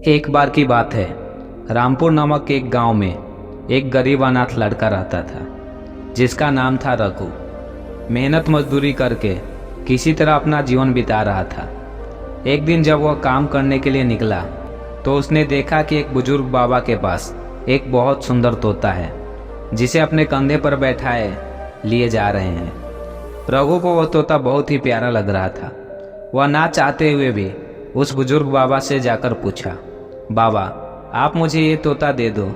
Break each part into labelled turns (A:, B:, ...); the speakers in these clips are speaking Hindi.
A: एक बार की बात है। रामपुर नामक एक गांव में एक गरीब अनाथ लड़का रहता था जिसका नाम था रघु। मेहनत मजदूरी करके किसी तरह अपना जीवन बिता रहा था। एक दिन जब वह काम करने के लिए निकला तो उसने देखा कि एक बुजुर्ग बाबा के पास एक बहुत सुंदर तोता है जिसे अपने कंधे पर बैठाए लिए जा रहे हैं। रघु को वह तोता बहुत ही प्यारा लग रहा था। वह ना चाहते हुए भी उस बुजुर्ग बाबा से जाकर पूछा, बाबा आप मुझे ये तोता दे दो,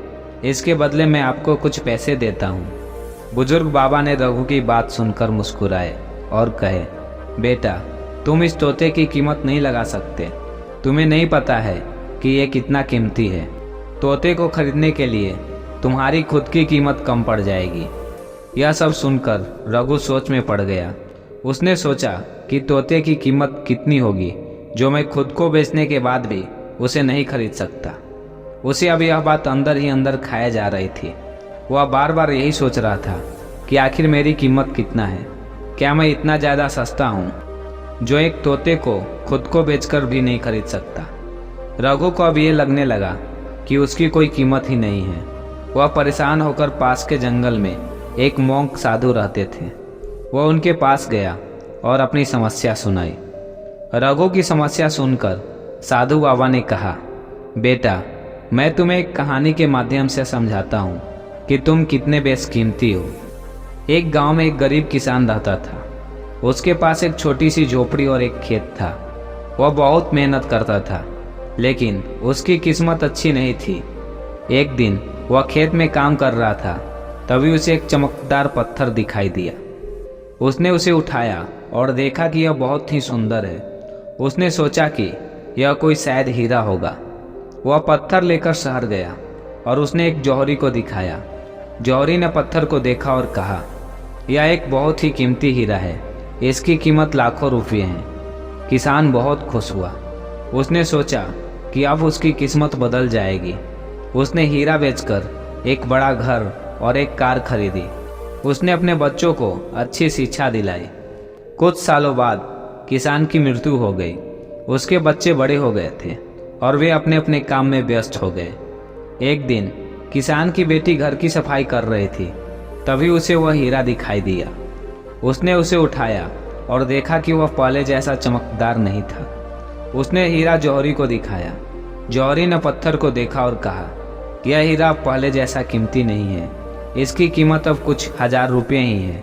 A: इसके बदले मैं आपको कुछ पैसे देता हूँ। बुजुर्ग बाबा ने रघु की बात सुनकर मुस्कुराए और कहे, बेटा तुम इस तोते की कीमत नहीं लगा सकते। तुम्हें नहीं पता है कि ये कितना कीमती है। तोते को खरीदने के लिए तुम्हारी खुद की कीमत कम पड़ जाएगी। यह सब सुनकर रघु सोच में पड़ गया। उसने सोचा कि तोते की कीमत कितनी होगी जो मैं खुद को बेचने के बाद भी उसे नहीं खरीद सकता। उसे अब यह बात अंदर ही अंदर खाए जा रही थी। वह बार बार यही सोच रहा था कि आखिर मेरी कीमत कितना है। क्या मैं इतना ज़्यादा सस्ता हूँ जो एक तोते को खुद को बेचकर भी नहीं खरीद सकता। रघु को अब ये लगने लगा कि उसकी कोई कीमत ही नहीं है। वह परेशान होकर पास के जंगल में एक मोंक साधु रहते थे। वह उनके पास गया और अपनी समस्या सुनाई। रघु की समस्या सुनकर साधु बाबा ने कहा, बेटा मैं तुम्हें एक कहानी के माध्यम से समझाता हूँ कि तुम कितने बेशकीमती हो। एक गांव में एक गरीब किसान रहता था। उसके पास एक छोटी सी झोपड़ी और एक खेत था। वह बहुत मेहनत करता था लेकिन उसकी किस्मत अच्छी नहीं थी। एक दिन वह खेत में काम कर रहा था, तभी उसे एक चमकदार पत्थर दिखाई दिया। उसने उसे उठाया और देखा कि यह बहुत ही सुंदर है। उसने सोचा कि यह कोई शायद हीरा होगा। वह पत्थर लेकर शहर गया और उसने एक जौहरी को दिखाया। जौहरी ने पत्थर को देखा और कहा, यह एक बहुत ही कीमती हीरा है, इसकी कीमत लाखों रुपये हैं। किसान बहुत खुश हुआ। उसने सोचा कि अब उसकी किस्मत बदल जाएगी। उसने हीरा बेचकर एक बड़ा घर और एक कार खरीदी। उसने अपने बच्चों को अच्छी शिक्षा दिलाई। कुछ सालों बाद किसान की मृत्यु हो गई। उसके बच्चे बड़े हो गए थे और वे अपने अपने काम में व्यस्त हो गए। एक दिन किसान की बेटी घर की सफाई कर रही थी, तभी उसे वह हीरा दिखाई दिया। उसने उसे उठाया और देखा कि वह पहले जैसा चमकदार नहीं था। उसने हीरा जौहरी को दिखाया। जौहरी ने पत्थर को देखा और कहा, यह हीरा अब पहले जैसा कीमती नहीं है, इसकी कीमत अब कुछ 1000 रुपये ही है।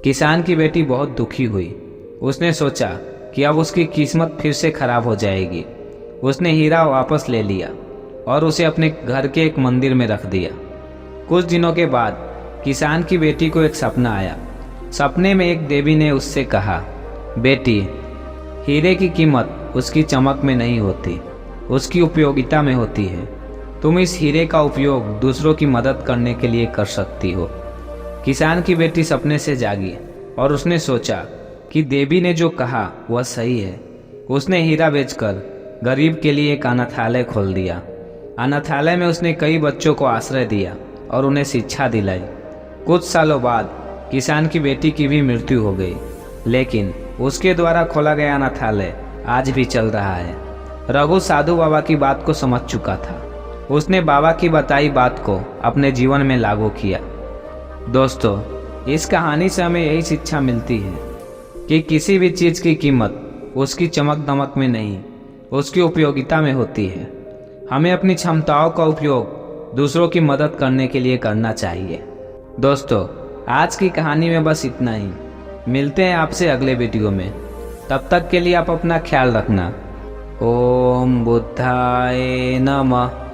A: किसान की बेटी बहुत दुखी हुई। उसने सोचा कि अब उसकी किस्मत फिर से खराब हो जाएगी। उसने हीरा वापस ले लिया और उसे अपने घर के एक मंदिर में रख दिया। कुछ दिनों के बाद किसान की बेटी को एक सपना आया। सपने में एक देवी ने उससे कहा, बेटी हीरे की कीमत उसकी चमक में नहीं होती, उसकी उपयोगिता में होती है। तुम इस हीरे का उपयोग दूसरों की मदद करने के लिए कर सकती हो। किसान की बेटी सपने से जागी और उसने सोचा कि देवी ने जो कहा वह सही है। उसने हीरा बेचकर गरीब के लिए एक अनाथालय खोल दिया। अनाथालय में उसने कई बच्चों को आश्रय दिया और उन्हें शिक्षा दिलाई। कुछ सालों बाद किसान की बेटी की भी मृत्यु हो गई, लेकिन उसके द्वारा खोला गया अनाथालय आज भी चल रहा है। रघु साधु बाबा की बात को समझ चुका था। उसने बाबा की बताई बात को अपने जीवन में लागू किया। दोस्तों, इस कहानी से हमें यही शिक्षा मिलती है कि किसी भी चीज़ की कीमत उसकी चमक दमक में नहीं, उसकी उपयोगिता में होती है। हमें अपनी क्षमताओं का उपयोग दूसरों की मदद करने के लिए करना चाहिए। दोस्तों, आज की कहानी में बस इतना ही। मिलते हैं आपसे अगले वीडियो में। तब तक के लिए आप अपना ख्याल रखना। ओम बुद्धाय नमः।